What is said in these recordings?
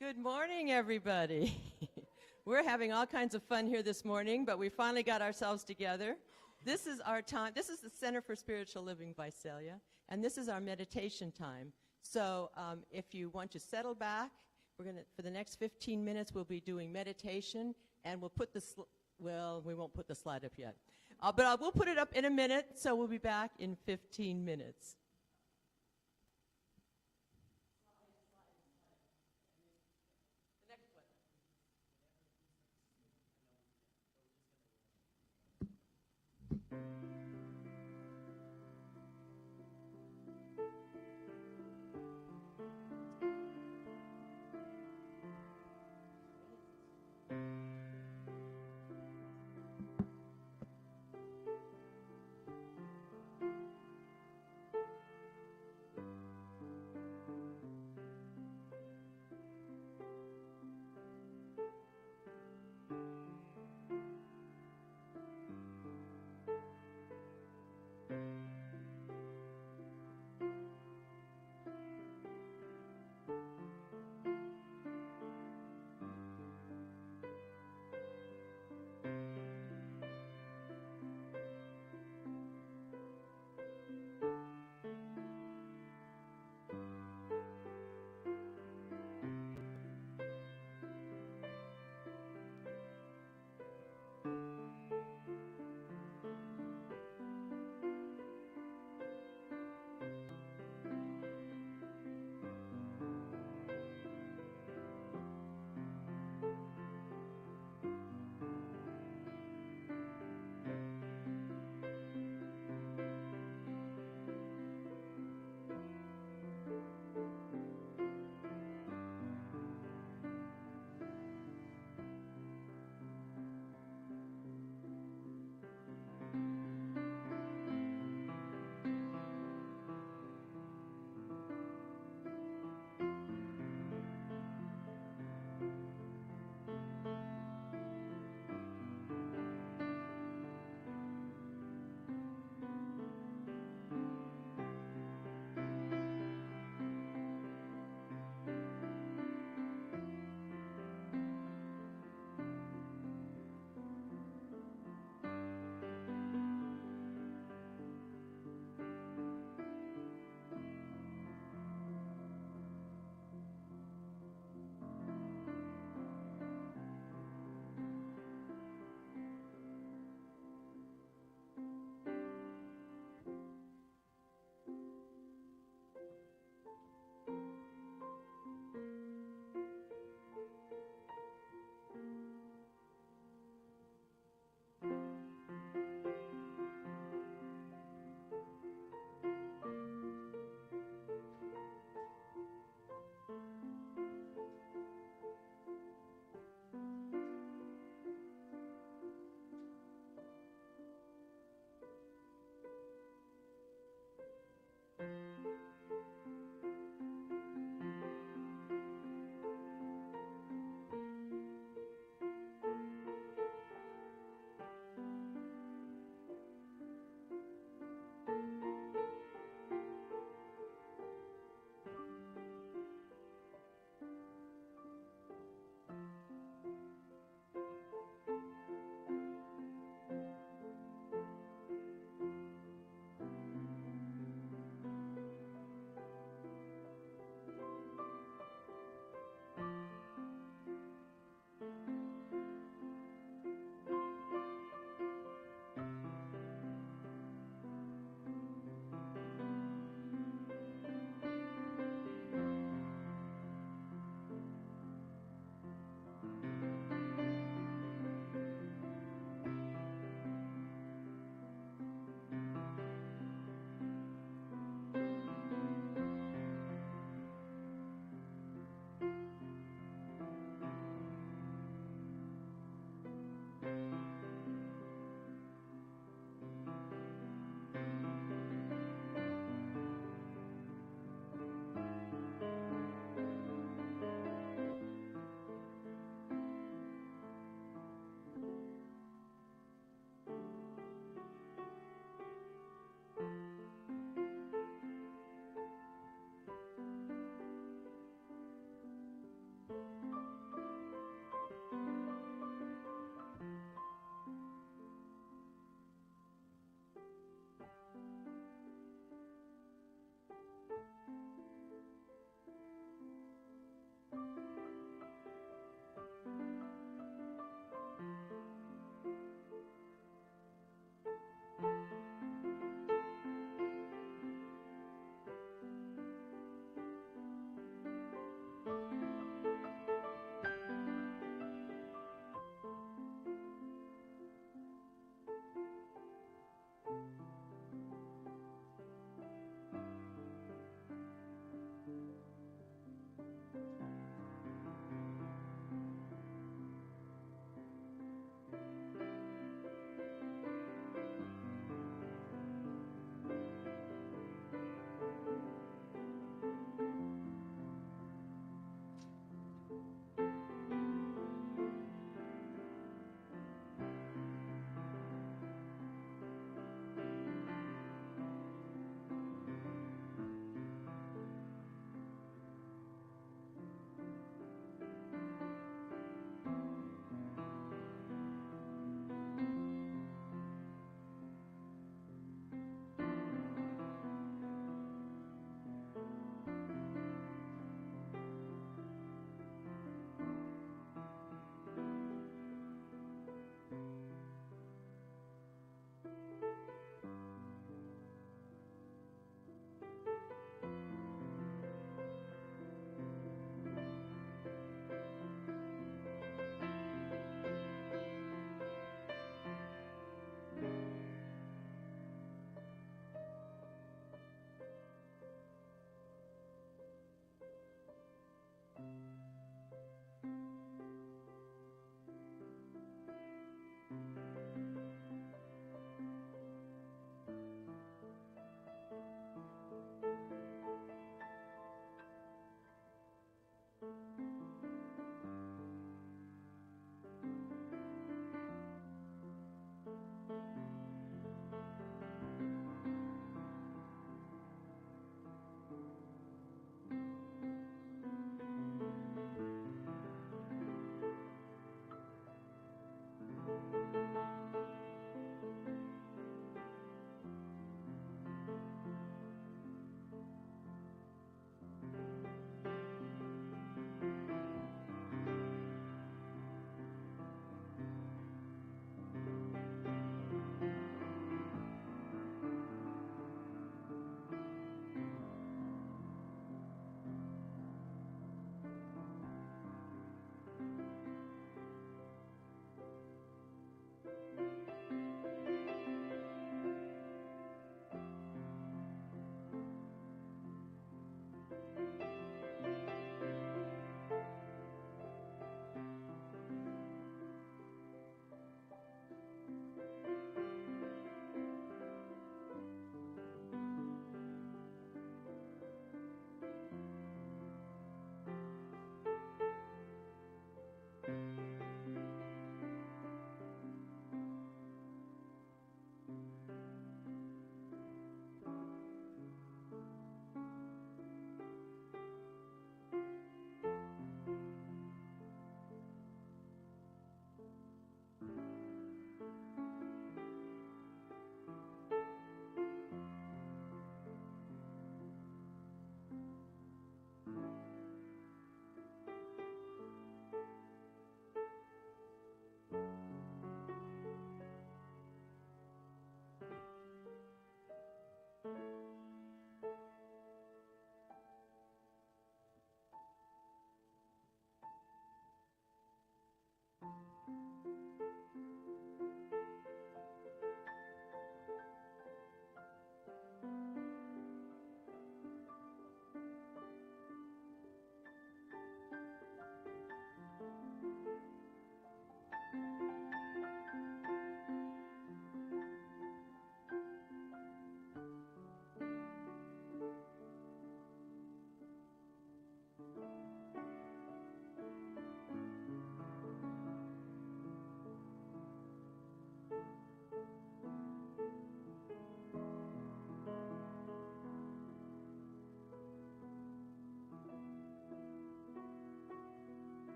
Good morning, everybody. We're having all kinds of fun here this morning, but we finally got ourselves together. This is our time. This is the Center for Spiritual Living, Visalia, and this is our meditation time. So if you want to settle back, for the next 15 minutes, we'll be doing meditation, and we'll put we won't put the slide up yet. But we'll put it up in a minute, so we'll be back in 15 minutes.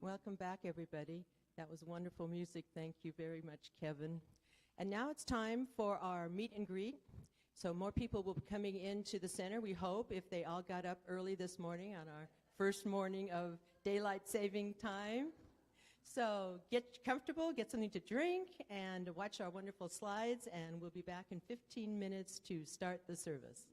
Welcome back, everybody. That was wonderful music. Thank you very much, Kevin. And now it's time for our meet and greet. So more people will be coming into the center, we hope, if they all got up early this morning on our first morning of daylight saving time. So get comfortable, get something to drink, and watch our wonderful slides, and we'll be back in 15 minutes to start the service.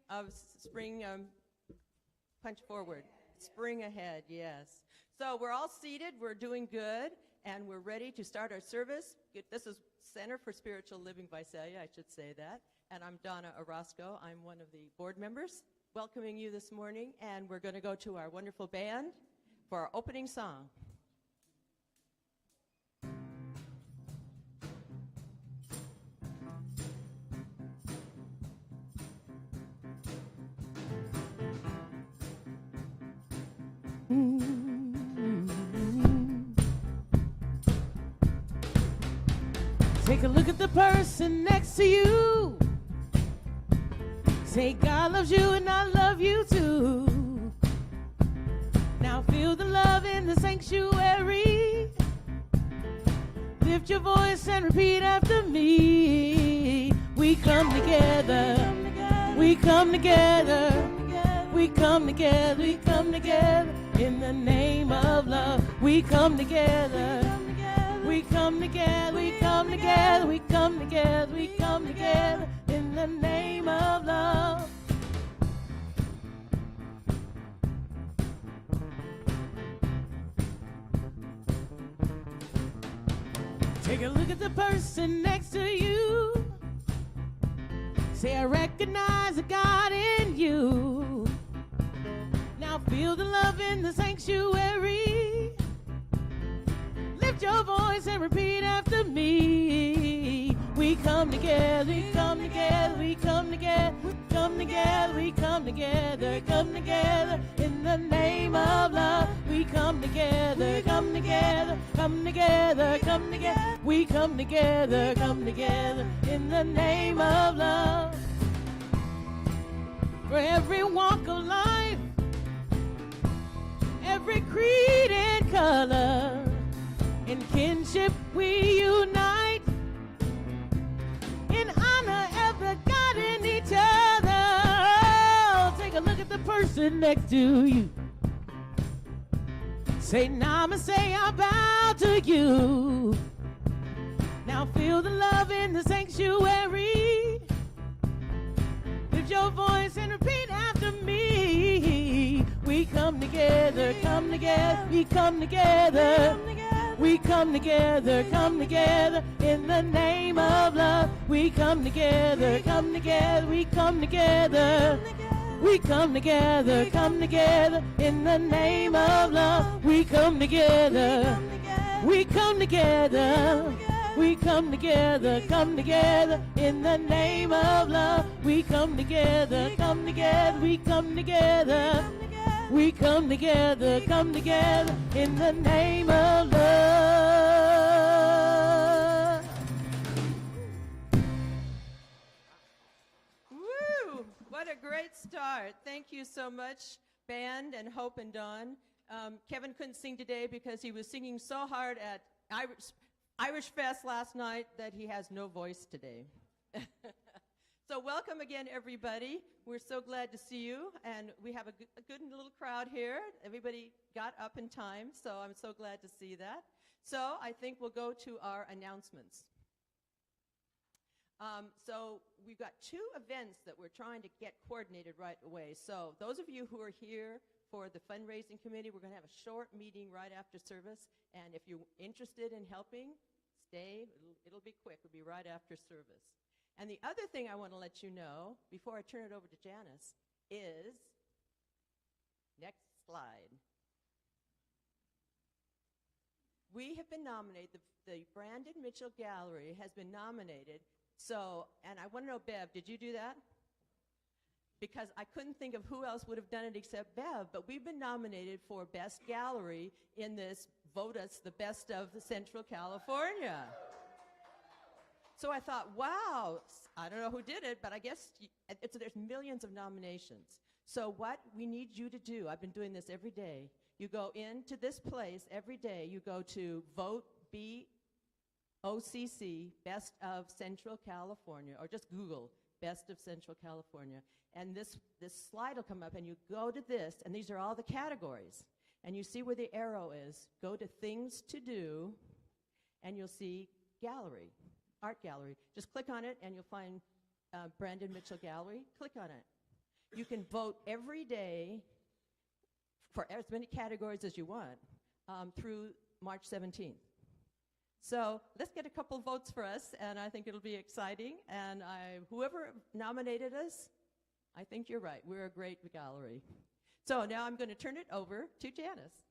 of spring, punch forward. Spring ahead, yes. So we're all seated, we're doing good, and we're ready to start our service. This is Center for Spiritual Living Visalia, I should say that. And I'm Donna Orozco. I'm one of the board members, welcoming you this morning. And we're going to go to our wonderful band for our opening song. Take a look at the person next to you. Say, God loves you and I love you too. Now feel the love in the sanctuary. Lift your voice and repeat after me. We come together. We come together. We come together. We come together in the name of love. We come together. We come together, we come together, we come together, we come together in the name of love. Take a look at the person next to you. Say, I recognize a God in you. Now feel the love in the sanctuary. Lift your voice and repeat after me. We come together, we come together, we come together, come together, we come together, come together in the name of love. We come together, come together, come together, come together. We come together in the name of love. For every walk of life, every creed and color, in kinship we unite, in honor of the God in each other. Oh, take a look at the person next to you. Say, Namaste, I bow to you. Now feel the love in the sanctuary. Lift your voice and repeat after me. We come together, come together, we come together. We come together in the name of love. We come together, we come together. We come together in the name of love. We come together, we come together. We come together in the name of love. We come together, we come together. We come together in the name of love. Woo! What a great start. Thank you so much, band and Hope and Dawn. Kevin couldn't sing today because he was singing so hard at Irish Fest last night that he has no voice today. So welcome again, everybody. We're so glad to see you, and we have a good little crowd here. Everybody got up in time, so I'm so glad to see that. So I think we'll go to our announcements. So we've got 2 events that we're trying to get coordinated right away. So those of you who are here for the fundraising committee, we're going to have a short meeting right after service, and if you're interested in helping, stay. It'll be quick. It'll be right after service. And the other thing I want to let you know, before I turn it over to Janice, is, next slide. We have been nominated, the Brandon Mitchell Gallery has been nominated. So, and I want to know, Bev, did you do that? Because I couldn't think of who else would have done it except Bev, but we've been nominated for Best Gallery in this Vote Us the Best of Central California. So I thought, wow, I don't know who did it, but I guess there's millions of nominations. So what we need you to do, I've been doing this every day. You go into this place every day. You go to Vote BOCC, Best of Central California, or just Google Best of Central California. And this slide will come up, and you go to this, and these are all the categories. And you see where the arrow is. Go to Things to Do, and you'll see Gallery. Art Gallery. Just click on it, and you'll find Brandon Mitchell Gallery. Click on it. You can vote every day for as many categories as you want through March 17th. So let's get a couple votes for us, and I think it'll be exciting. And whoever nominated us, I think you're right. We're a great gallery. So now I'm going to turn it over to Janice.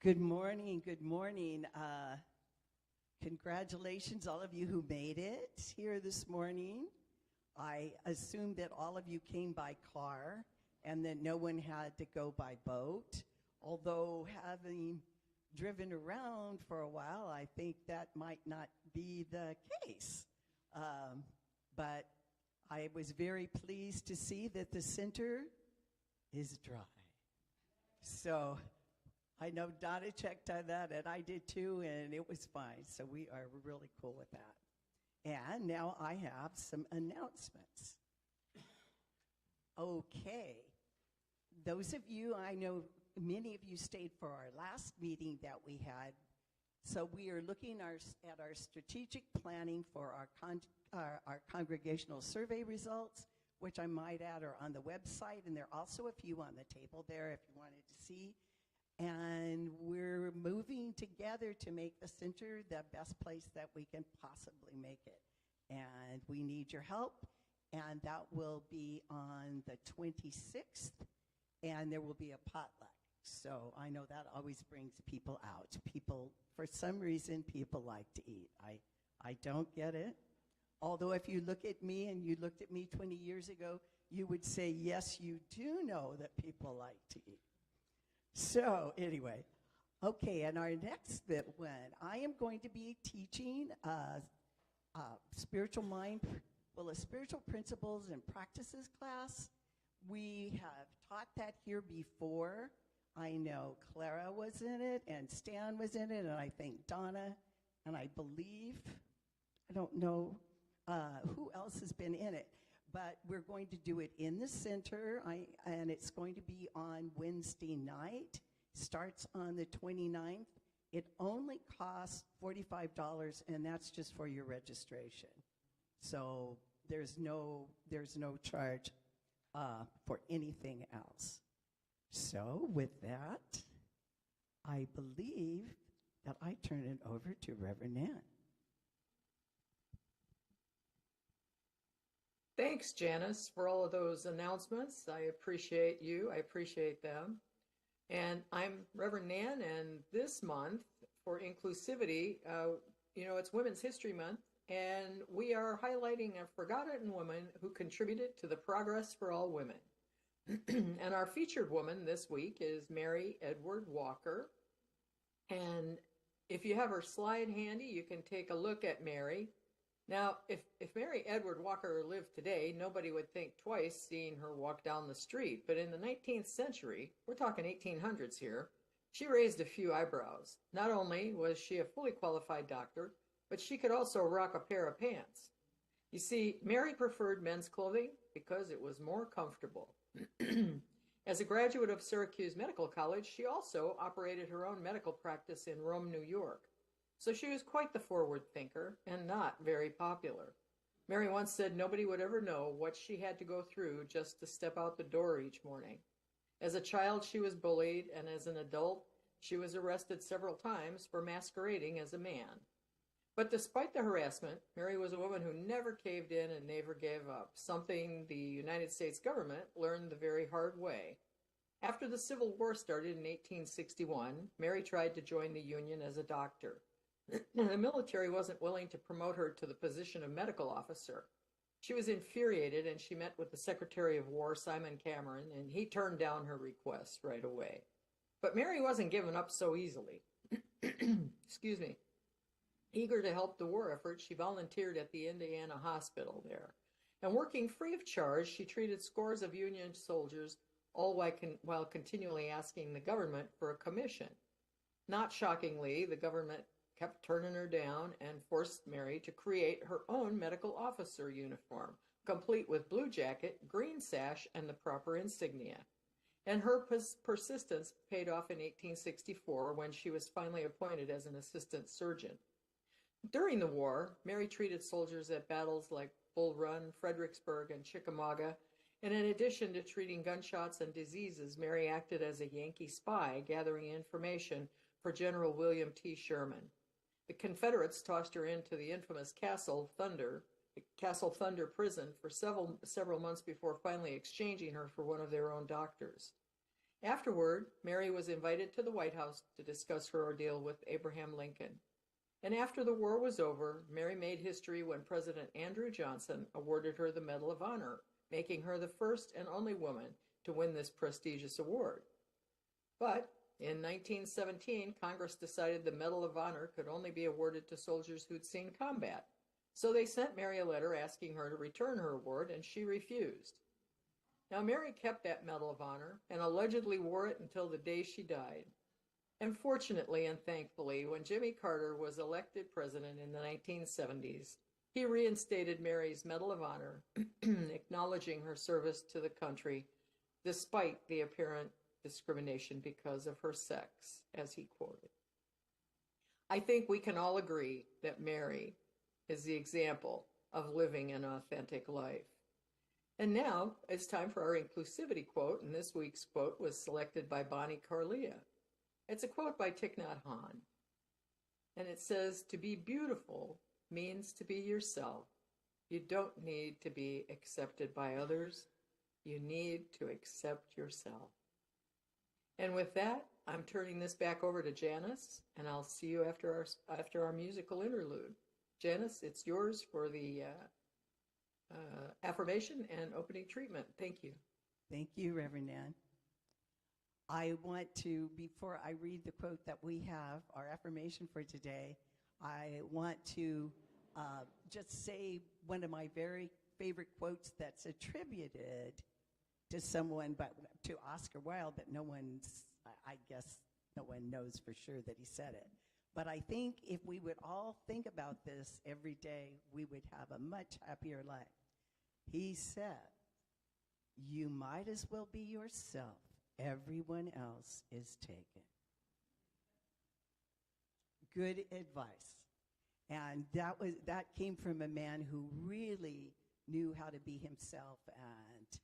Good morning, good morning. Congratulations, all of you who made it here this morning. I assume that all of you came by car and that no one had to go by boat. Although having driven around for a while, I think that might not be the case. But I was very pleased to see that the center is dry. So I know Donna checked on that, and I did too, and it was fine. So we are really cool with that. And now I have some announcements. Okay. Those of you, I know many of you stayed for our last meeting that we had. So we are looking at our strategic planning for our congregational survey results, which I might add are on the website, and there are also a few on the table there if you wanted to see. And we're moving together to make the center the best place that we can possibly make it. And we need your help, and that will be on the 26th, and there will be a potluck. So I know that always brings people out. People, for some reason, people like to eat. I don't get it. Although if you look at me and you looked at me 20 years ago, you would say, yes, you do know that people like to eat. So anyway, okay, and our next one, I am going to be teaching a spiritual principles and practices class. We have taught that here before. I know Clara was in it, and Stan was in it, and I think Donna, and I believe, I don't know who else has been in it, but we're going to do it in the center, and it's going to be on Wednesday night. Starts on the 29th. It only costs $45, and that's just for your registration. So there's no charge for anything else. So with that, I believe that I turn it over to Reverend Nan. Thanks, Janice, for all of those announcements. I appreciate you. I appreciate them. And I'm Reverend Nan, and this month for inclusivity, it's Women's History Month, and we are highlighting a forgotten woman who contributed to the progress for all women. And our featured woman this week is Mary Edward Walker. And if you have her slide handy, you can take a look at Mary. Now, if Mary Edward Walker lived today, nobody would think twice seeing her walk down the street. But in the 19th century, we're talking 1800s here, she raised a few eyebrows. Not only was she a fully qualified doctor, but she could also rock a pair of pants. You see, Mary preferred men's clothing because it was more comfortable. As a graduate of Syracuse Medical College, she also operated her own medical practice in Rome, New York. So she was quite the forward thinker and not very popular. Mary once said nobody would ever know what she had to go through just to step out the door each morning. As a child, she was bullied, and as an adult, she was arrested several times for masquerading as a man. But despite the harassment, Mary was a woman who never caved in and never gave up, something the United States government learned the very hard way. After the Civil War started in 1861, Mary tried to join the Union as a doctor. The military wasn't willing to promote her to the position of medical officer. She was infuriated, and she met with the Secretary of War, Simon Cameron, and he turned down her request right away. But Mary wasn't given up so easily. Excuse me. Eager to help the war effort, she volunteered at the Indiana Hospital there. And working free of charge, she treated scores of Union soldiers, all while continually asking the government for a commission. Not shockingly, the government kept turning her down and forced Mary to create her own medical officer uniform, complete with blue jacket, green sash, and the proper insignia. And her persistence paid off in 1864 when she was finally appointed as an assistant surgeon. During the war, Mary treated soldiers at battles like Bull Run, Fredericksburg, and Chickamauga, and in addition to treating gunshots and diseases, Mary acted as a Yankee spy, gathering information for General William T. Sherman. The Confederates tossed her into the infamous Castle Thunder prison for several months before finally exchanging her for one of their own doctors. Afterward, Mary was invited to the White House to discuss her ordeal with Abraham Lincoln. And after the war was over, Mary made history when President Andrew Johnson awarded her the Medal of Honor, making her the first and only woman to win this prestigious award. But in 1917, Congress decided the Medal of Honor could only be awarded to soldiers who'd seen combat. So they sent Mary a letter asking her to return her award, and she refused. Now, Mary kept that Medal of Honor and allegedly wore it until the day she died. And fortunately and thankfully, when Jimmy Carter was elected president in the 1970s, he reinstated Mary's Medal of Honor, acknowledging her service to the country despite the apparent discrimination because of her sex, as he quoted. I think we can all agree that Mary is the example of living an authentic life. And now it's time for our inclusivity quote, and this week's quote was selected by Bonnie Carlia. It's a quote by Thich Nhat Hanh, and it says, "To be beautiful means to be yourself. You don't need to be accepted by others. You need to accept yourself." And with that, I'm turning this back over to Janice, and I'll see you after our musical interlude. Janice, it's yours for the affirmation and opening treatment. Thank you. Thank you, Reverend Nan. I want to, before I read the quote that we have, our affirmation for today, I want to just say one of my very favorite quotes that's attributed to someone, but to Oscar Wilde, but I guess no one knows for sure that he said it. But I think if we would all think about this every day, we would have a much happier life. He said, "You might as well be yourself. Everyone else is taken." Good advice. And that came from a man who really knew how to be himself and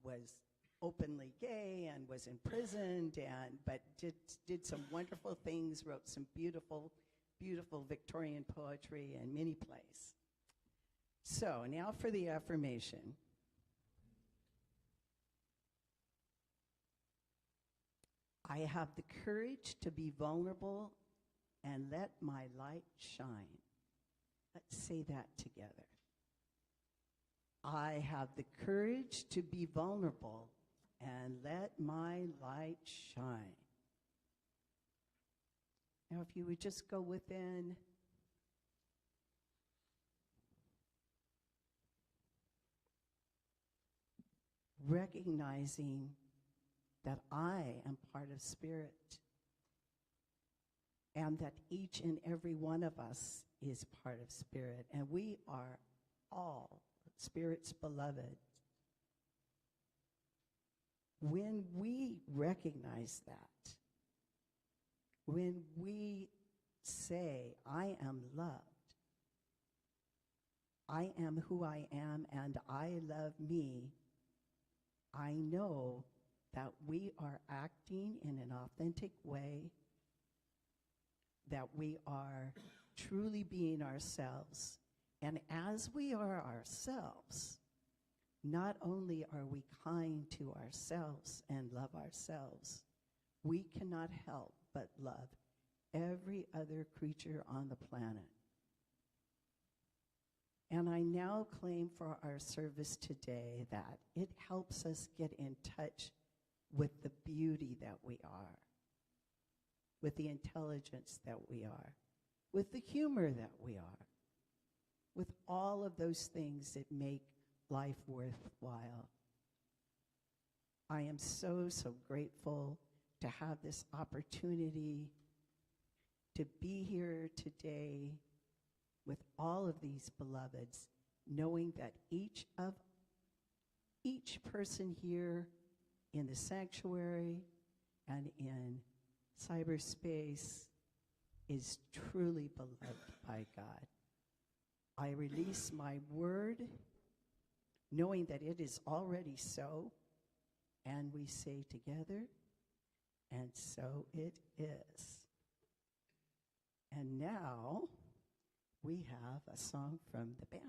was openly gay and was imprisoned, but did some wonderful things, wrote some beautiful, beautiful Victorian poetry and many plays. So now for the affirmation. I have the courage to be vulnerable and let my light shine. Let's say that together. I have the courage to be vulnerable and let my light shine. Now, if you would just go within. Recognizing that I am part of Spirit and that each and every one of us is part of Spirit, and we are all Spirit's beloved. When we recognize that, when we say, "I am loved, I am who I am, and I love me," I know that we are acting in an authentic way, that we are truly being ourselves. And as we are ourselves, not only are we kind to ourselves and love ourselves, we cannot help but love every other creature on the planet. And I now claim for our service today that it helps us get in touch with the beauty that we are, with the intelligence that we are, with the humor that we are, with all of those things that make life worthwhile. I am so, so grateful to have this opportunity to be here today with all of these beloveds, knowing that each person here in the sanctuary and in cyberspace is truly beloved by God. I release my word, knowing that it is already so, and we say together, and so it is. And now we have a song from the band.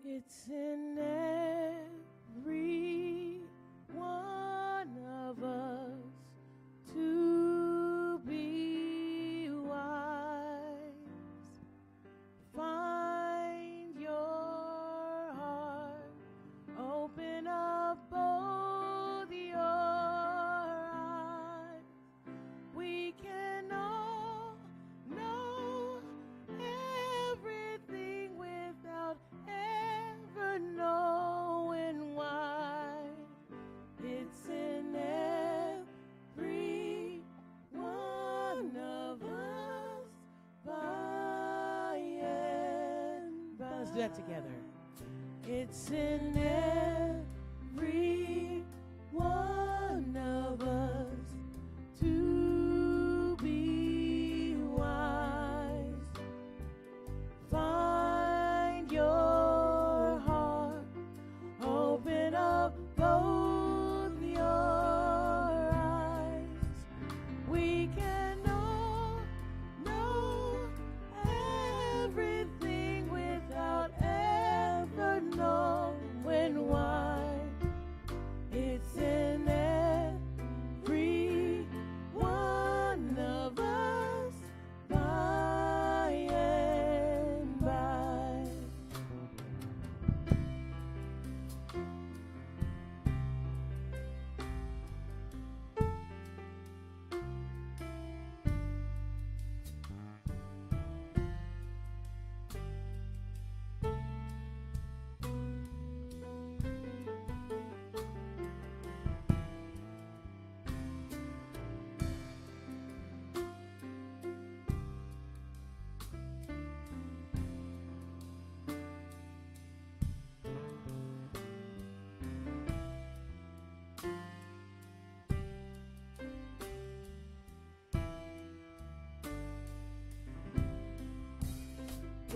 It's in every one of us to be wise. Find your heart, open up both your eyes. We can all know everything without ever knowing why. It's in every one of us by and by. Let's do that together. It's in every one of us to be wise. Find your heart, open up both your eyes. We can all know everything without ever knowing why. It's in every one of us by and by.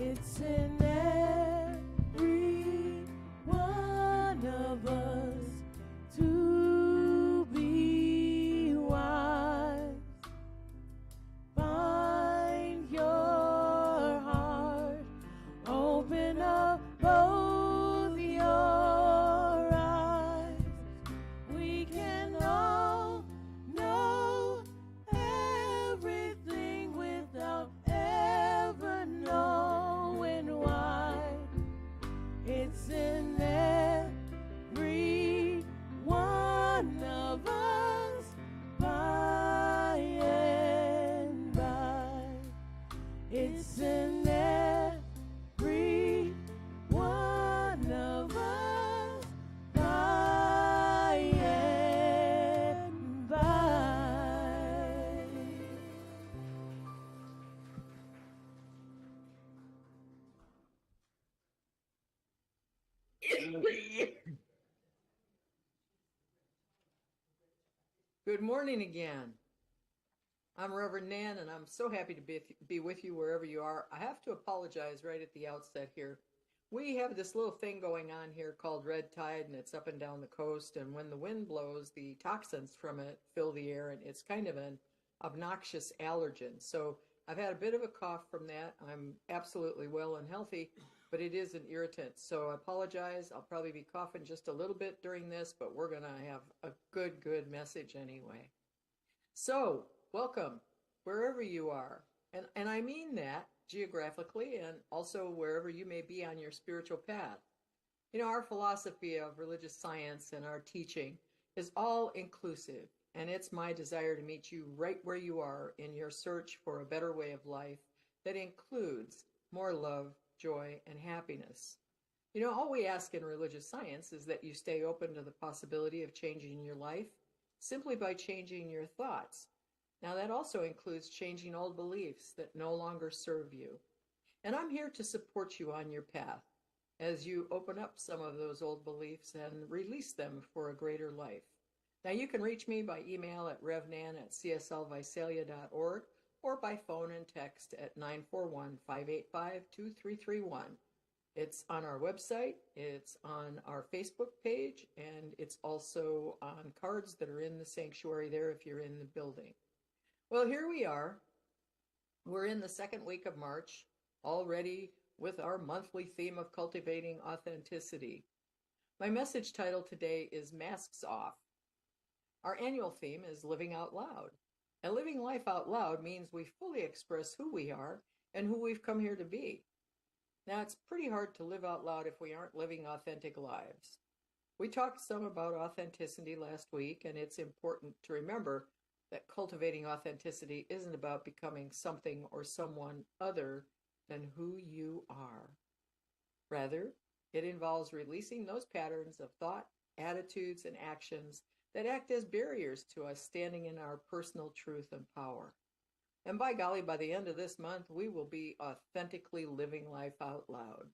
It's in every one of us to be wise. Find your heart, open up both your eyes. We can all know everything without ever knowing why. It's in every one of us by and by. It's in every one of us by and by. Good morning again. I'm Reverend Nan, and I'm so happy to be with you wherever you are. I have to apologize right at the outset here. We have this little thing going on here called red tide, and it's up and down the coast, and when the wind blows, the toxins from it fill the air, and it's kind of an obnoxious allergen. So I've had a bit of a cough from that. I'm absolutely well and healthy, but it is an irritant. So I apologize. I'll probably be coughing just a little bit during this, but we're going to have a good message anyway. So welcome wherever you are. And I mean that geographically and also wherever you may be on your spiritual path. You know, our philosophy of religious science and our teaching is all inclusive. And it's my desire to meet you right where you are in your search for a better way of life that includes more love, joy, and happiness. You know, all we ask in religious science is that you stay open to the possibility of changing your life simply by changing your thoughts. Now, that also includes changing old beliefs that no longer serve you. And I'm here to support you on your path as you open up some of those old beliefs and release them for a greater life. Now, you can reach me by email at revnan@cslvisalia.org or by phone and text at 941-585-2331. It's on our website, it's on our Facebook page, and it's also on cards that are in the sanctuary there if you're in the building. Well, here we are. We're in the second week of March, already with our monthly theme of cultivating authenticity. My message title today is Masks Off. Our annual theme is Living Out Loud. And living life out loud means we fully express who we are and who we've come here to be. Now, it's pretty hard to live out loud if we aren't living authentic lives. We talked some about authenticity last week, and it's important to remember that cultivating authenticity isn't about becoming something or someone other than who you are. Rather, it involves releasing those patterns of thought, attitudes, and actions that act as barriers to us standing in our personal truth and power. And by golly, by the end of this month, we will be authentically living life out loud.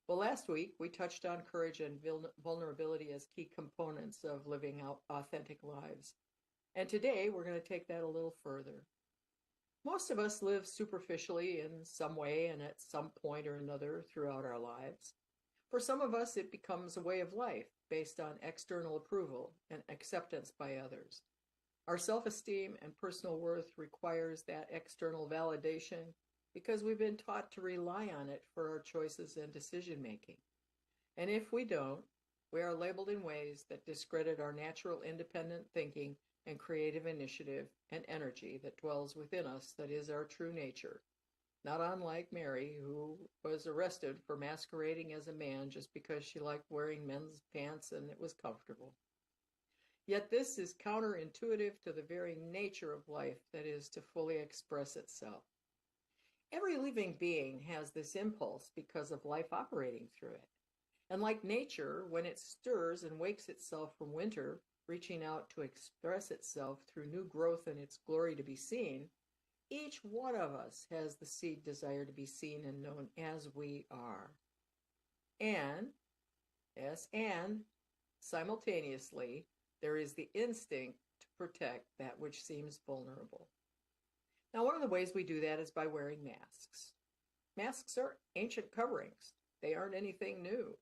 Well, last week, we touched on courage and vulnerability as key components of living out authentic lives. And today, we're going to take that a little further. Most of us live superficially in some way and at some point or another throughout our lives. For some of us, it becomes a way of life based on external approval and acceptance by others. Our self-esteem and personal worth requires that external validation because we've been taught to rely on it for our choices and decision-making. And if we don't, we are labeled in ways that discredit our natural independent thinking and creative initiative and energy that dwells within us, that is our true nature. Not unlike Mary, who was arrested for masquerading as a man just because she liked wearing men's pants and it was comfortable. Yet this is counterintuitive to the very nature of life, that is, to fully express itself. Every living being has this impulse because of life operating through it. And like nature, when it stirs and wakes itself from winter, reaching out to express itself through new growth and its glory to be seen, each one of us has the seed desire to be seen and known as we are. And simultaneously, there is the instinct to protect that which seems vulnerable. Now, one of the ways we do that is by wearing masks. Masks are ancient coverings. They aren't anything new.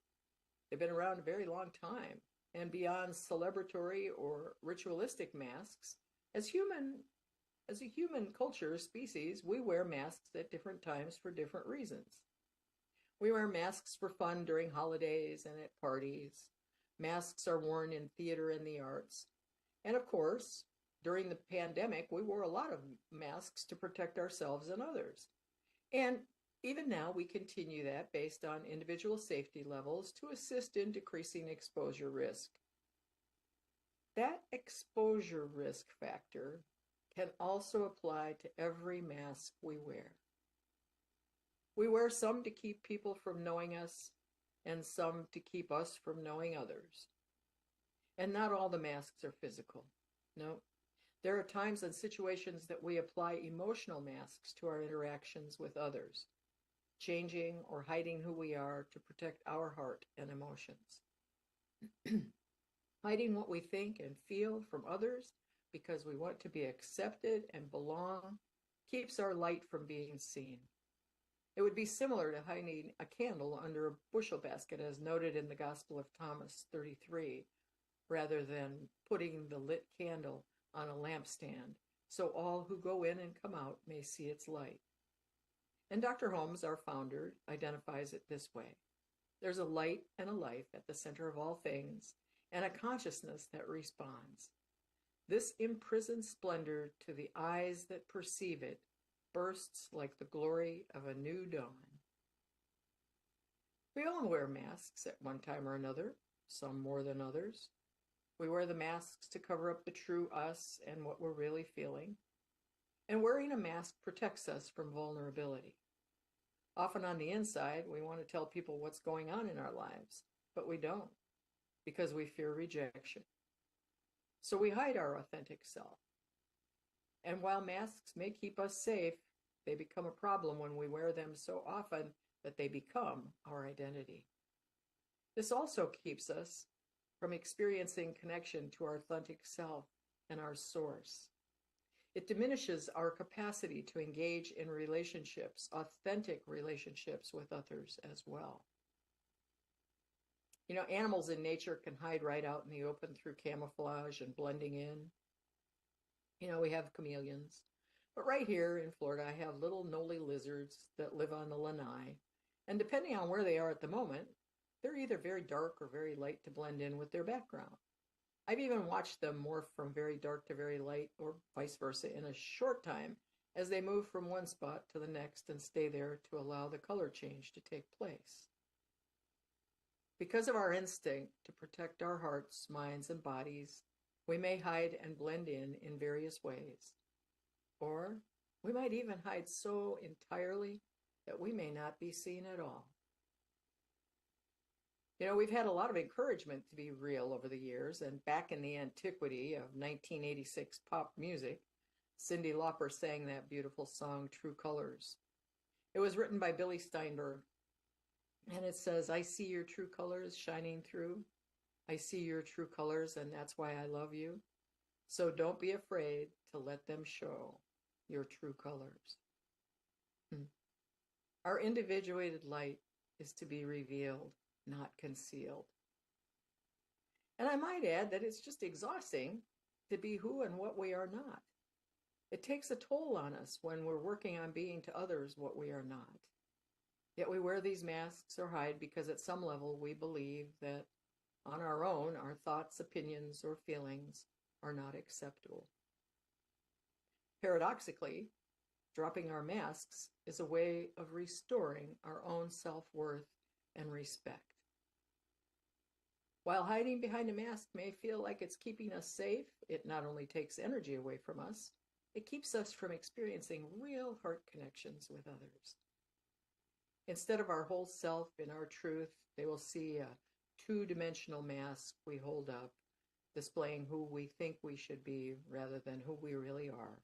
They've been around a very long time. And beyond celebratory or ritualistic masks, as a human culture species, we wear masks at different times for different reasons. We wear masks for fun during holidays and at parties. Masks are worn in theater and the arts. And of course, during the pandemic, we wore a lot of masks to protect ourselves and others. And even now, we continue that based on individual safety levels to assist in decreasing exposure risk. That exposure risk factor can also apply to every mask we wear. We wear some to keep people from knowing us, and some to keep us from knowing others. And not all the masks are physical. No, there are times and situations that we apply emotional masks to our interactions with others, changing or hiding who we are to protect our heart and emotions. Hiding what we think and feel from others because we want to be accepted and belong keeps our light from being seen. It would be similar to hiding a candle under a bushel basket, as noted in the Gospel of Thomas 33, rather than putting the lit candle on a lampstand so all who go in and come out may see its light. And Dr. Holmes, our founder, identifies it this way. There's a light and a life at the center of all things, and a consciousness that responds. This imprisoned splendor to the eyes that perceive it bursts like the glory of a new dawn. We all wear masks at one time or another, some more than others. We wear the masks to cover up the true us and what we're really feeling. And wearing a mask protects us from vulnerability. Often on the inside, we want to tell people what's going on in our lives, but we don't, because we fear rejection. So we hide our authentic self. And while masks may keep us safe, They become a problem when we wear them so often that they become our identity. This also keeps us from experiencing connection to our authentic self and our source. It diminishes our capacity to engage in relationships, authentic relationships with others as well. You know, animals in nature can hide right out in the open through camouflage and blending in. You know, we have chameleons. But right here in Florida, I have little Noli lizards that live on the lanai. And depending on where they are at the moment, they're either very dark or very light to blend in with their background. I've even watched them morph from very dark to very light, or vice versa, in a short time as they move from one spot to the next and stay there to allow the color change to take place. Because of our instinct to protect our hearts, minds, and bodies, we may hide and blend in various ways. Or we might even hide so entirely that we may not be seen at all. You know, we've had a lot of encouragement to be real over the years, and back in the antiquity of 1986 pop music, Cyndi Lauper sang that beautiful song, True Colors. It was written by Billy Steinberg, and it says, "I see your true colors shining through. I see your true colors, and that's why I love you. So don't be afraid to let them show your true colors." Our individuated light is to be revealed, not concealed. And I might add that it's just exhausting to be who and what we are not. It takes a toll on us when we're working on being to others what we are not. Yet we wear these masks or hide because at some level we believe that on our own, our thoughts, opinions, or feelings are not acceptable. Paradoxically, dropping our masks is a way of restoring our own self-worth and respect. While hiding behind a mask may feel like it's keeping us safe, it not only takes energy away from us, it keeps us from experiencing real heart connections with others. Instead of our whole self in our truth, they will see a two-dimensional mask we hold up, displaying who we think we should be rather than who we really are.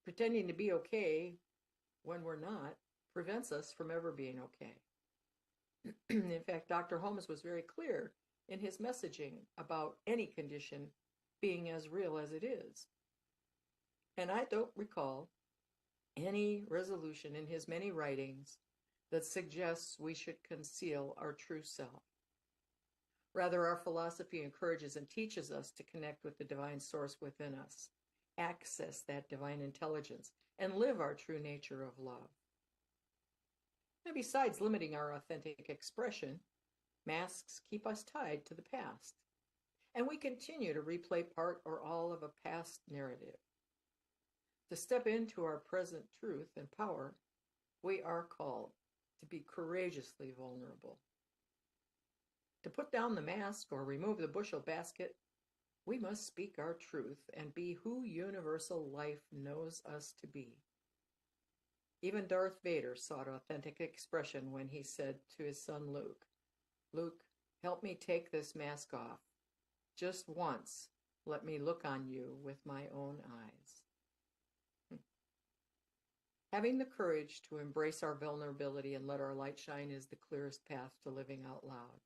Pretending to be okay when we're not prevents us from ever being okay. In fact, Dr. Holmes was very clear in his messaging about any condition being as real as it is. And I don't recall any resolution in his many writings that suggests we should conceal our true self. Rather, our philosophy encourages and teaches us to connect with the divine source within us, access that divine intelligence, and live our true nature of love. Now, besides limiting our authentic expression, masks keep us tied to the past, and we continue to replay part or all of a past narrative. To step into our present truth and power, we are called to be courageously vulnerable. To put down the mask or remove the bushel basket, we must speak our truth and be who universal life knows us to be. Even Darth Vader sought authentic expression when he said to his son Luke, "Luke, help me take this mask off. Just once, let me look on you with my own eyes." Having the courage to embrace our vulnerability and let our light shine is the clearest path to living out loud.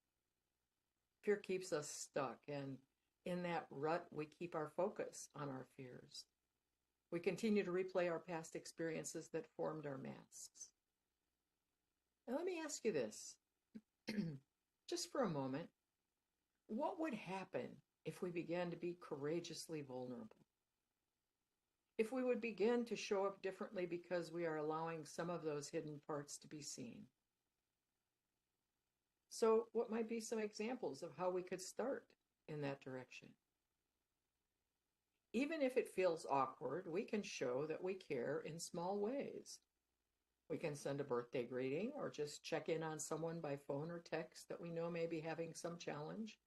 Fear keeps us stuck, and in that rut, we keep our focus on our fears. We continue to replay our past experiences that formed our masks. Now, let me ask you this, just for a moment. What would happen if we began to be courageously vulnerable? If we would begin to show up differently because we are allowing some of those hidden parts to be seen? So, what might be some examples of how we could start in that direction? Even if it feels awkward, we can show that we care in small ways. We can send a birthday greeting or just check in on someone by phone or text that we know may be having some challenge,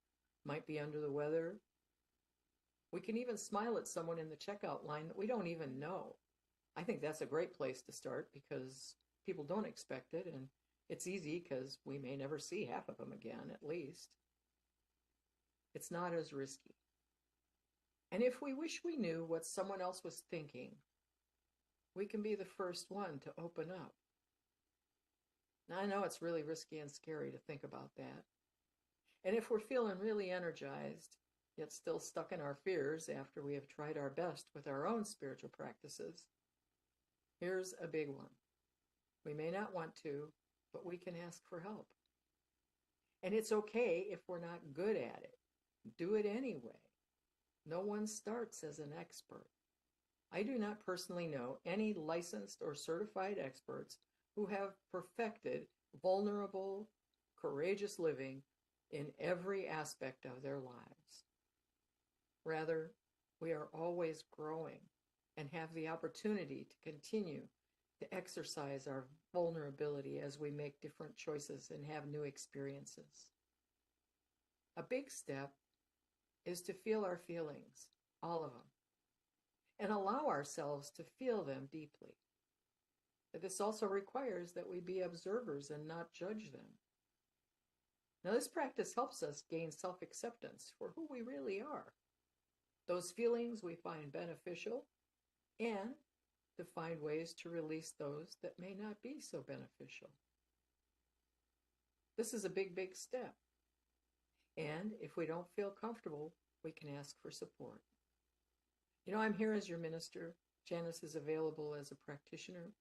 might be under the weather. We can even smile at someone in the checkout line that we don't even know. I think that's a great place to start because people don't expect it, and it's easy because we may never see half of them again, at least. It's not as risky. And if we wish we knew what someone else was thinking, we can be the first one to open up. Now, I know it's really risky and scary to think about that. And if we're feeling really energized, yet still stuck in our fears after we have tried our best with our own spiritual practices, here's a big one. We may not want to, but we can ask for help. And it's okay if we're not good at it. Do it anyway. No one starts as an expert. I do not personally know any licensed or certified experts who have perfected vulnerable, courageous living in every aspect of their lives. Rather, we are always growing and have the opportunity to continue to exercise our vulnerability as we make different choices and have new experiences. A big step is to feel our feelings, all of them, and allow ourselves to feel them deeply. But this also requires that we be observers and not judge them. Now, this practice helps us gain self-acceptance for who we really are, those feelings we find beneficial, and to find ways to release those that may not be so beneficial. This is a big, big step. And if we don't feel comfortable, we can ask for support. You know, I'm here as your minister. Janice is available as a practitioner.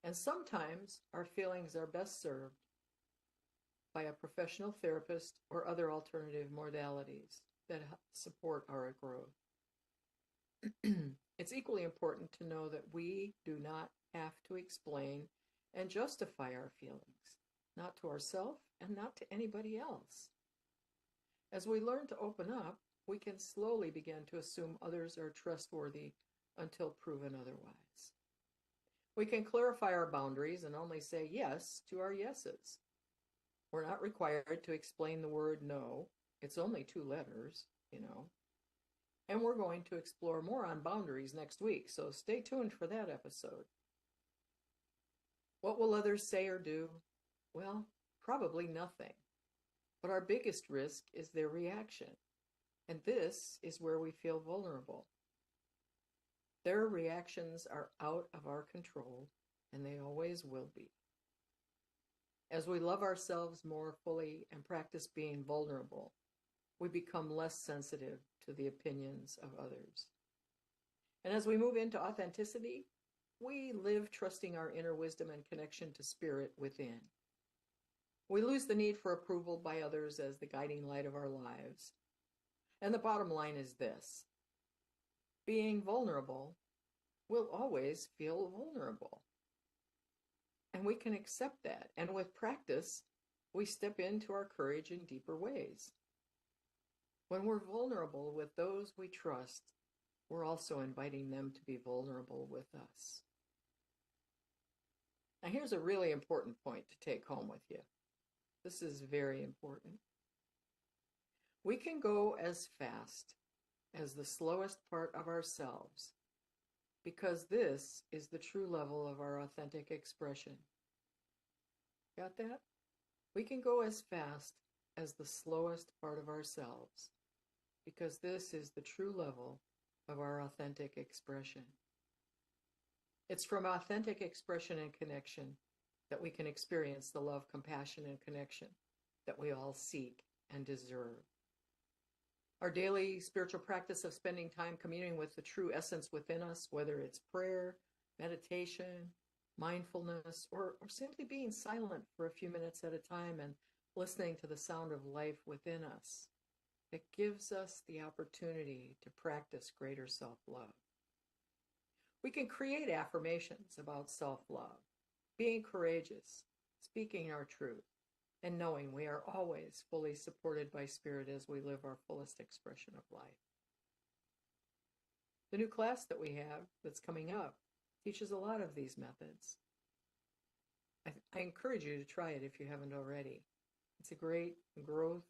And sometimes our feelings are best served by a professional therapist or other alternative modalities that support our growth. It's equally important to know that we do not have to explain and justify our feelings, not to ourselves and not to anybody else. As we learn to open up, we can slowly begin to assume others are trustworthy until proven otherwise. We can clarify our boundaries and only say yes to our yeses. We're not required to explain the word no. It's only 2 letters, you know. And we're going to explore more on boundaries next week, so stay tuned for that episode. What will others say or do? Well, probably nothing. But our biggest risk is their reaction. And this is where we feel vulnerable. Their reactions are out of our control, and they always will be. As we love ourselves more fully and practice being vulnerable, we become less sensitive to the opinions of others. And as we move into authenticity, we live trusting our inner wisdom and connection to spirit within. We lose the need for approval by others as the guiding light of our lives. And the bottom line is this: being vulnerable will always feel vulnerable. And we can accept that. And with practice, we step into our courage in deeper ways. When we're vulnerable with those we trust, we're also inviting them to be vulnerable with us. Now, here's a really important point to take home with you. This is very important. We can go as fast as the slowest part of ourselves, because this is the true level of our authentic expression. Got that? We can go as fast as the slowest part of ourselves, because this is the true level of our authentic expression. It's from authentic expression and connection that we can experience the love, compassion, and connection that we all seek and deserve. Our daily spiritual practice of spending time communing with the true essence within us, whether it's prayer, meditation, mindfulness, or simply being silent for a few minutes at a time and listening to the sound of life within us, it gives us the opportunity to practice greater self-love. We can create affirmations about self-love, being courageous, speaking our truth, and knowing we are always fully supported by Spirit as we live our fullest expression of life. The new class that we have that's coming up teaches a lot of these methods. I encourage you to try it if you haven't already. It's a great growth,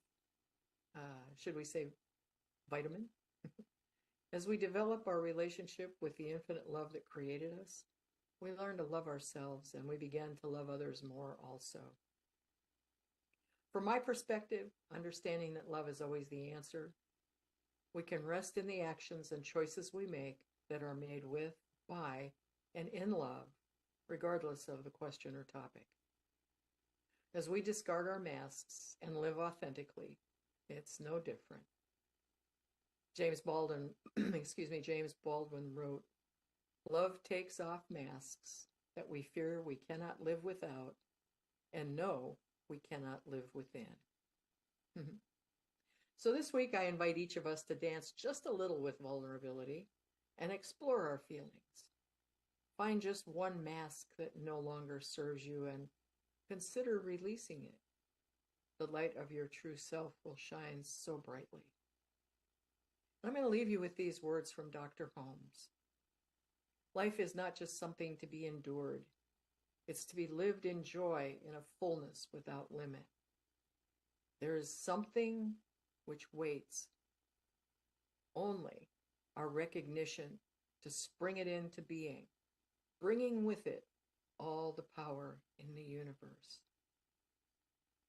should we say, vitamin. As we develop our relationship with the infinite love that created us, we learn to love ourselves and we begin to love others more also. From my perspective, understanding that love is always the answer, we can rest in the actions and choices we make that are made with, by, and in love, regardless of the question or topic. As we discard our masks and live authentically, it's no different. James Baldwin, James Baldwin wrote, "Love takes off masks that we fear we cannot live without and know we cannot live within." So this week I invite each of us to dance just a little with vulnerability and explore our feelings. Find just one mask that no longer serves you and consider releasing it. The light of your true self will shine so brightly. I'm going to leave you with these words from Dr. Holmes. Life is not just something to be endured. It's to be lived in joy in a fullness without limit. There is something which waits only our recognition to spring it into being, bringing with it all the power in the universe.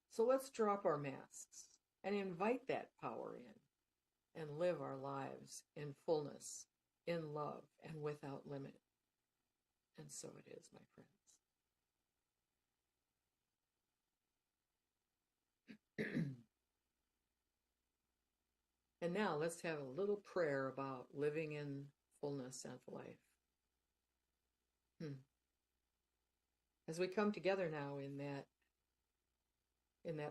So let's drop our masks and invite that power in and live our lives in fullness, in love, and without limit. And so it is, my friends. And now let's have a little prayer about living in fullness of life. As we come together now in that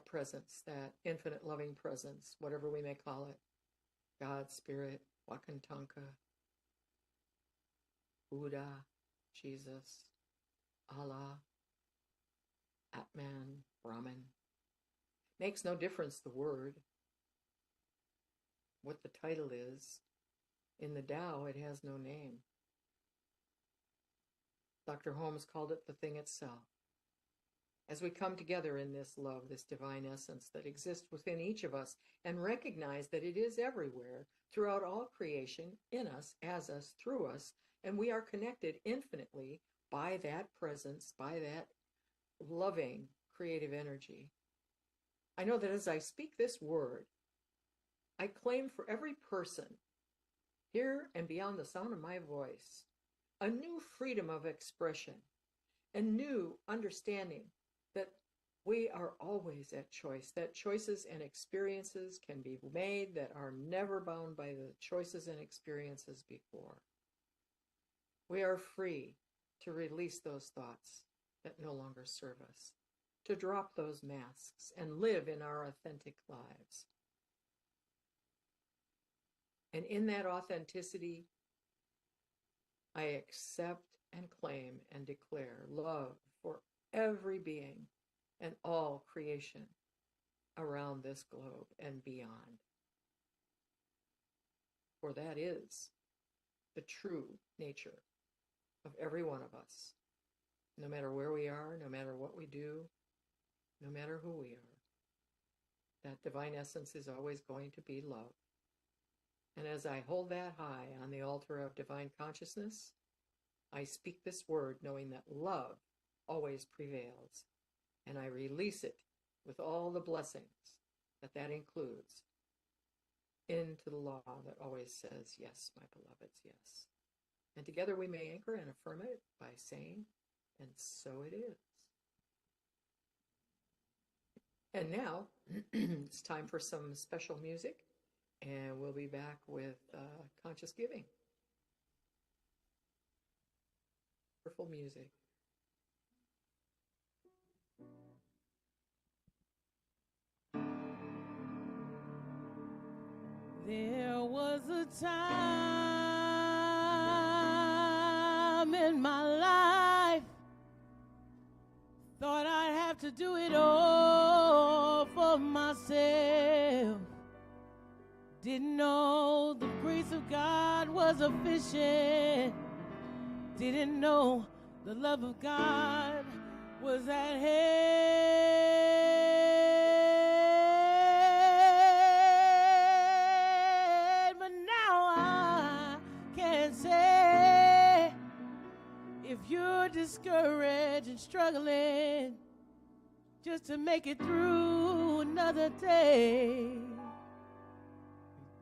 presence, that infinite loving presence, whatever we may call it, God, Spirit, Wakantanka, Buddha, Jesus, Allah, Atman, Brahman. Makes no difference the word, what the title is. In the Tao, it has no name. Dr. Holmes called it the thing itself. As we come together in this love, this divine essence that exists within each of us, and recognize that it is everywhere, throughout all creation, in us, as us, through us, and we are connected infinitely by that presence, by that loving, creative energy. I know that as I speak this word, I claim for every person, here and beyond the sound of my voice, a new freedom of expression, a new understanding that we are always at choice, that choices and experiences can be made that are never bound by the choices and experiences before. We are free to release those thoughts that no longer serve us, to drop those masks and live in our authentic lives. And in that authenticity, I accept and claim and declare love for every being and all creation around this globe and beyond. For that is the true nature of every one of us, no matter where we are, no matter what we do, no matter who we are. That divine essence is always going to be love. And as I hold that high on the altar of divine consciousness, I speak this word knowing that love always prevails, and I release it with all the blessings that includes into the law that always says, yes, my beloveds, yes. And together we may anchor and affirm it by saying, and so it is. And now it's time for some special music, and we'll be back with conscious giving. Wonderful music. There was a time in my life, thought I'd have to do it all for myself. Didn't know the grace of God was efficient. Didn't know the love of God was at hand. But now I can say, if you're discouraged and struggling just to make it through another day,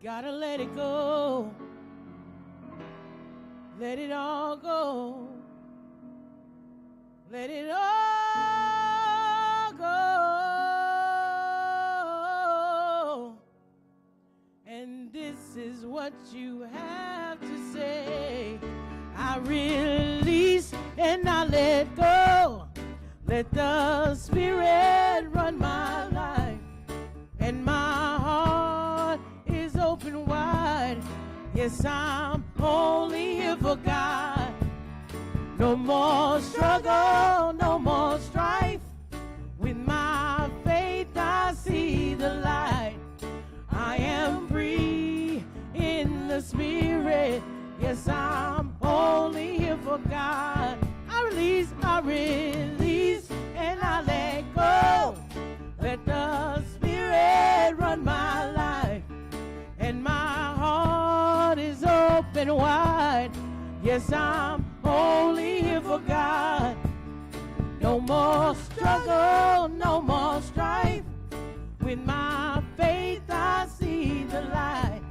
gotta let it go. Let it all go. let it all go. And this is what you have to say. I release and I let go. Let the Spirit run my life. And my heart is open wide. Yes, I'm only here for God. No more struggle, no more strife. With my faith I see the light. I am free in the Spirit. Yes, I'm only here for God. I release, and I let go. Let the Spirit run my life. And my heart is open wide. Yes, I'm only here for God. No more struggle, no more strife. With my faith I see the light.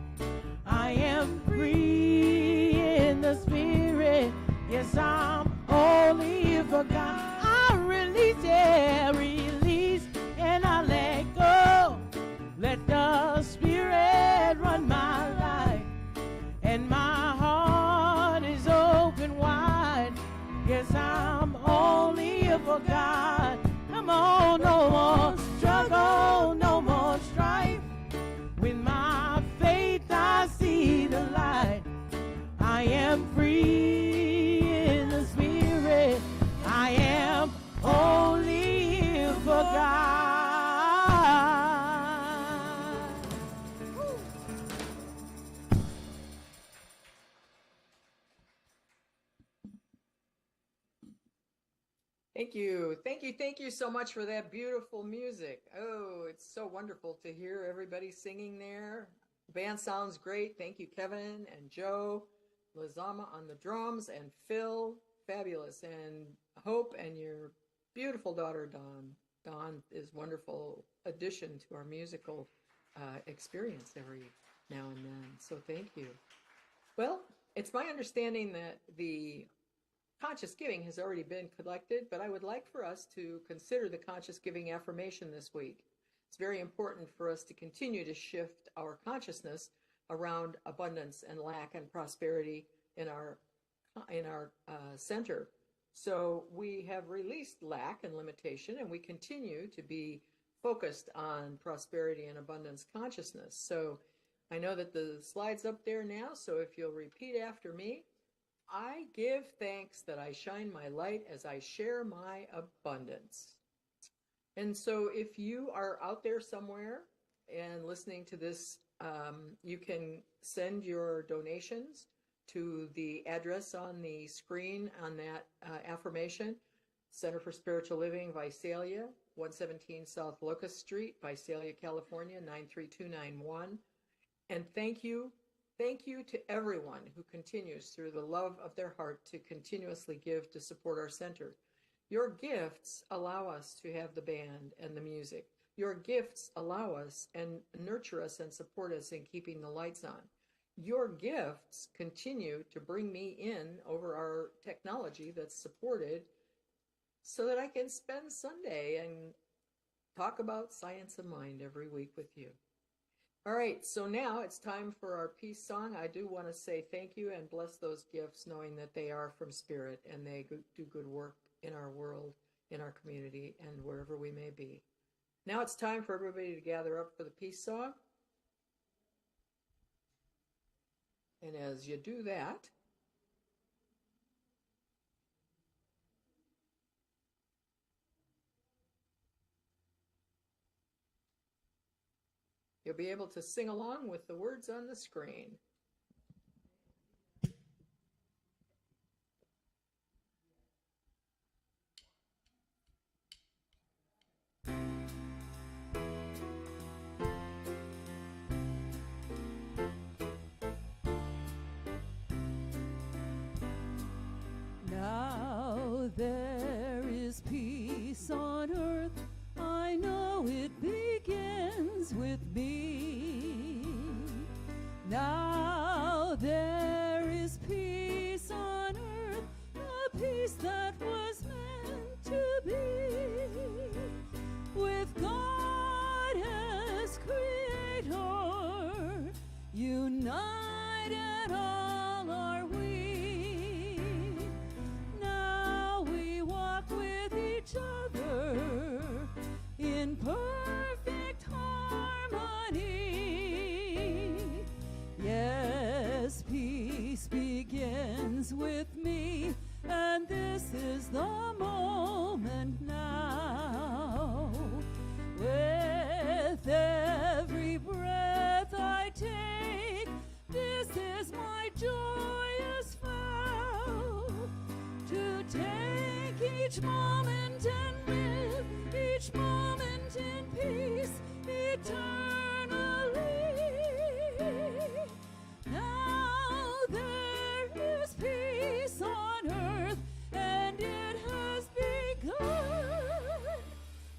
I am free in the Spirit. Yes, I'm only here for God. I release, and I let go. Let the Spirit run my life. And my heart is open wide. Yes, I'm only here for God. Come on, no more struggle, no more strife. With my faith I see the light. I am free in the Spirit. I am only here for God. Thank you. Thank you so much for that beautiful music. Oh, it's so wonderful to hear everybody singing there. The band sounds great. Thank you, Kevin and Joe Lazama on the drums, and Phil, fabulous, and Hope and your beautiful daughter, Dawn. Dawn is wonderful addition to our musical experience every now and then. So thank you. Well, it's my understanding that the conscious giving has already been collected, but I would like for us to consider the conscious giving affirmation this week. It's very important for us to continue to shift our consciousness around abundance and lack and prosperity in our center. So we have released lack and limitation, and we continue to be focused on prosperity and abundance consciousness. So I know that the slide's up there now, so if you'll repeat after me. I give thanks that I shine my light as I share my abundance. And so if you are out there somewhere and listening to this, you can send your donations to the address on the screen on that affirmation, Center for Spiritual Living, Visalia, 117 South Locust Street, Visalia, California, 93291. And thank you to everyone who continues through the love of their heart to continuously give to support our center. Your gifts allow us to have the band and the music. Your gifts allow us and nurture us and support us in keeping the lights on. Your gifts continue to bring me in over our technology that's supported so that I can spend Sunday and talk about science of mind every week with you. All right, so now it's time for our peace song. I do want to say thank you and bless those gifts, knowing that they are from Spirit and they do good work in our world, in our community, and wherever we may be. Now it's time for everybody to gather up for the peace song. And as you do that, you'll be able to sing along with the words on the screen. Now there is peace on earth. I know it begins with me. Now each moment and live each moment in peace eternally. Now there is peace on earth, and it has begun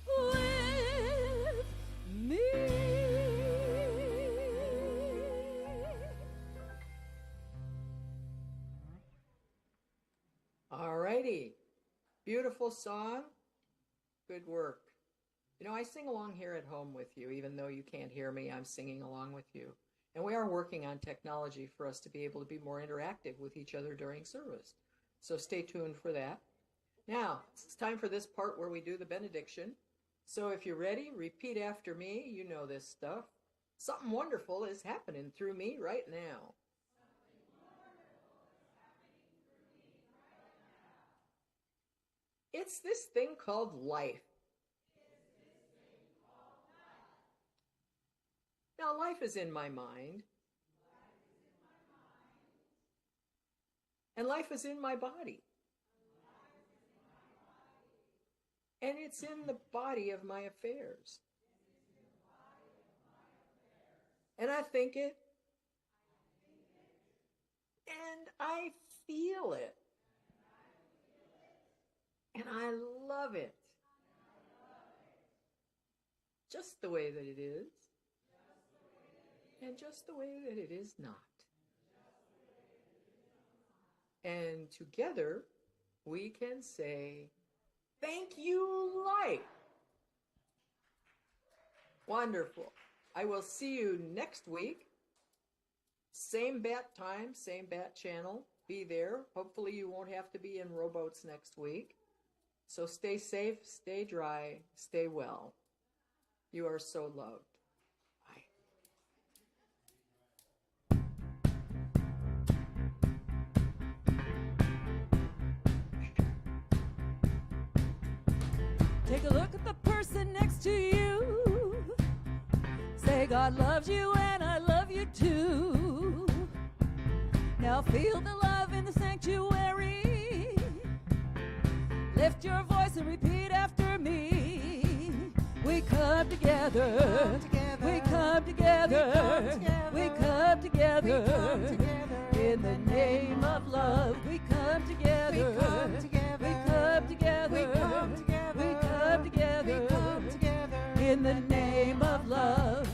with me. All righty. Beautiful song. Good work. You know, I sing along here at home with you. Even though you can't hear me, I'm singing along with you. And we are working on technology for us to be able to be more interactive with each other during service. So stay tuned for that. Now, it's time for this part where we do the benediction. So if you're ready, repeat after me. You know this stuff. Something wonderful is happening through me right now. It's this thing called life. Now, life is in my mind. And life is in my body. And it's in the body of my affairs. And I think it. And I feel it. And I love it. Just the way that it is. And just the way that it is not. And together we can say, thank you, life. Wonderful. I will see you next week. Same bat time, same bat channel. Be there. Hopefully you won't have to be in rowboats next week. So stay safe, stay dry, stay well. You are so loved. Take a look at the person next to you. Say, God loves you and I love you too. Now feel the love in the sanctuary. Lift your voice and repeat after me. We come together. We come together. We come together. In the name of love, we come together. We come together. We come together. In the name of love.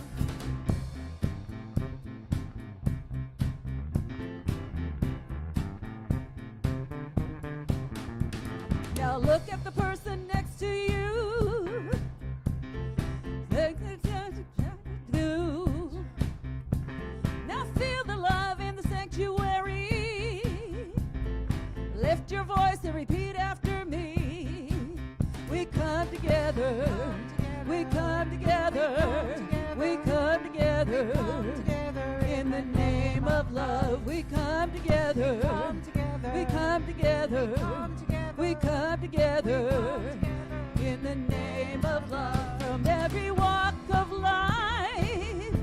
Now look at the person next to you. Now feel the love in the sanctuary. Lift your voice and repeat after me. We come together. We come together. We come together. In the name of love, we come together. We come together. We come together. In the name of love. From every walk of life,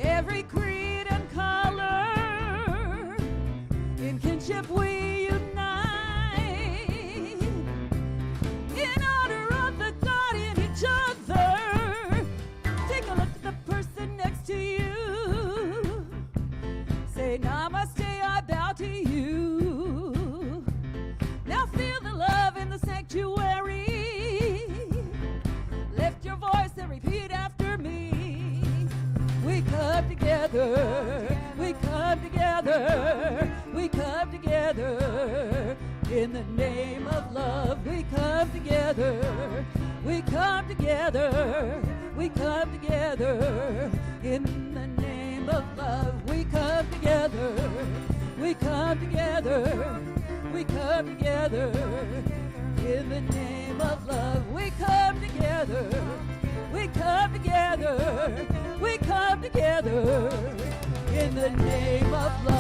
every creed and color, in kinship we unite. In honor of the God in each other. Take a look at the person next to you. Say, Namaste, I bow to you. Now feel the love in the sanctuary. Lift your voice and repeat after me. We come together. We come together. We come together. In the name of love, we come together. We come together. We come together. In the name of love, we come together. We come together. We come together. In the name of love, we come together. We come together. We come together. In the name of love.